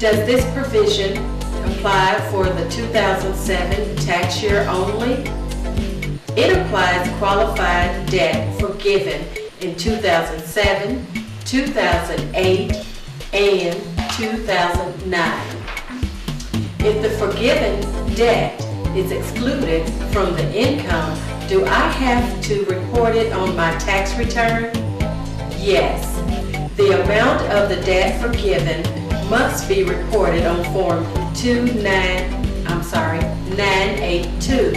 Does this provision apply for the 2007 tax year only? It applies qualified debt forgiven in 2007, 2008, and 2009. If the forgiven debt is excluded from the income, do I have to report it on my tax return? Yes. The amount of the debt forgiven must be reported on Form 982,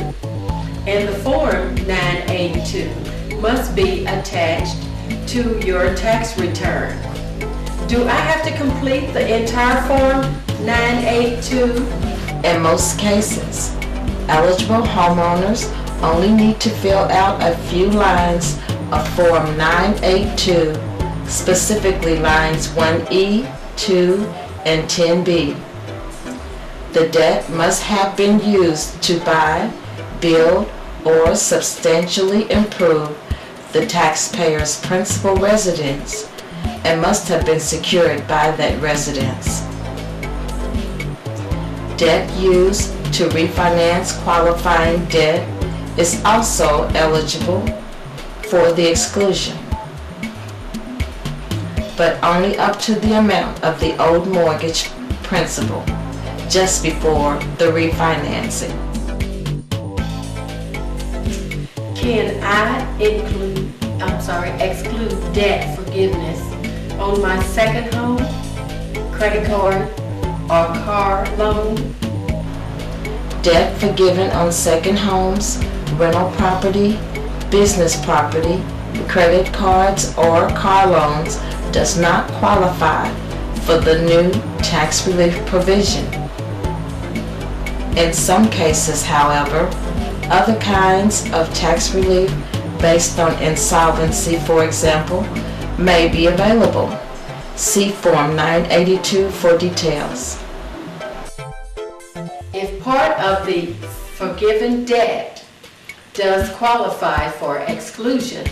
and the Form 982 must be attached to your tax return. Do I have to complete the entire Form 982? In most cases, eligible homeowners only need to fill out a few lines of Form 982, specifically lines 1E, 2, and 10B. The debt must have been used to buy, build, or substantially improve the taxpayer's principal residence and must have been secured by that residence. Debt used to refinance qualifying debt is also eligible for the exclusion, but only up to the amount of the old mortgage principal just before the refinancing. Can I exclude debt forgiveness on my second home, credit card, or car loan? Debt forgiven on second homes, rental property, business property, credit cards, or car loans does not qualify for the new tax relief provision. In some cases, however, other kinds of tax relief based on insolvency, for example, may be available. See Form 982 for details. If part of the forgiven debt does qualify for exclusion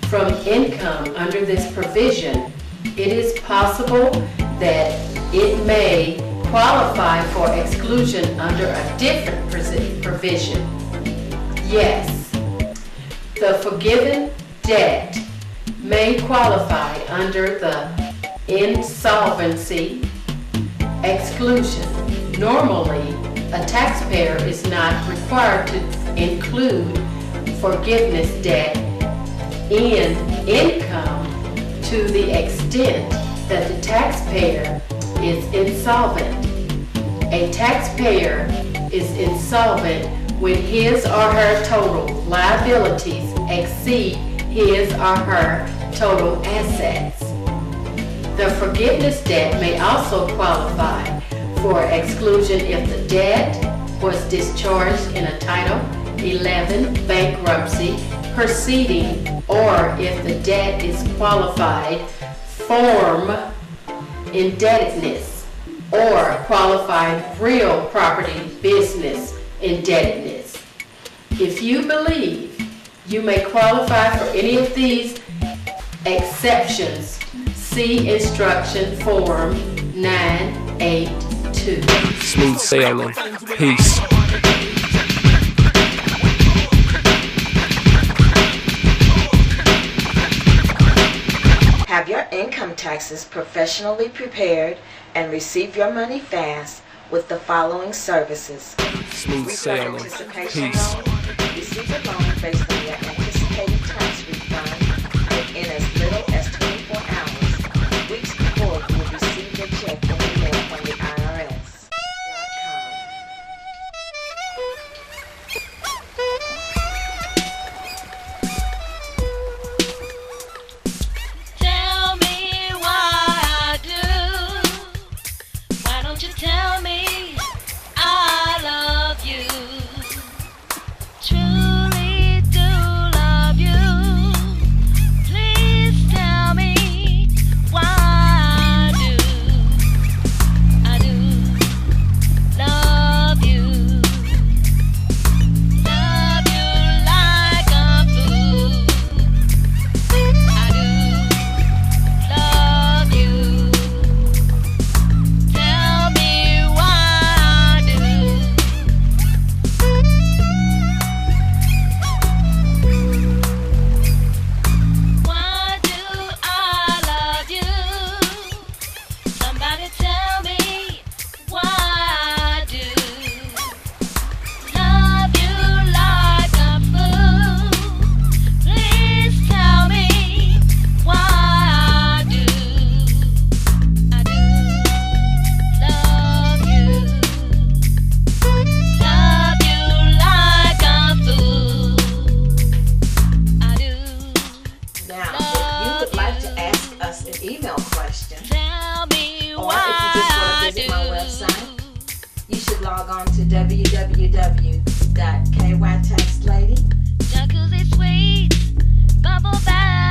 from income under this provision, it is possible that it may qualify for exclusion under a different provision. Yes, the forgiven debt may qualify under the insolvency exclusion. Normally, a taxpayer is not required to include forgiveness debt in income to the extent that the taxpayer is insolvent. A taxpayer is insolvent when his or her total liabilities exceed his or her total assets. The forgiveness debt may also qualify for exclusion if the debt was discharged in a Title 11 bankruptcy proceeding, or if the debt is qualified form indebtedness or qualified real property business indebtedness. If you believe you may qualify for any of these exceptions, see instruction form 982. Smooth sailing. Peace. Have your income taxes professionally prepared and receive your money fast with the following services. Smooth sailing. Participation Peace. loan. Receive a loan based on your anticipated tax refund in as little as 24 hours, weeks before you will receive your check in the mail from the IRS.com. Tell me why I do. Why don't you tell me I love you? Truly do Now, if you would like to ask us an email question, Tell me or why if you just want to I visit do. my website, you should log on to www.kytaxlady.com. Jacuzzi sweet, bubble bath.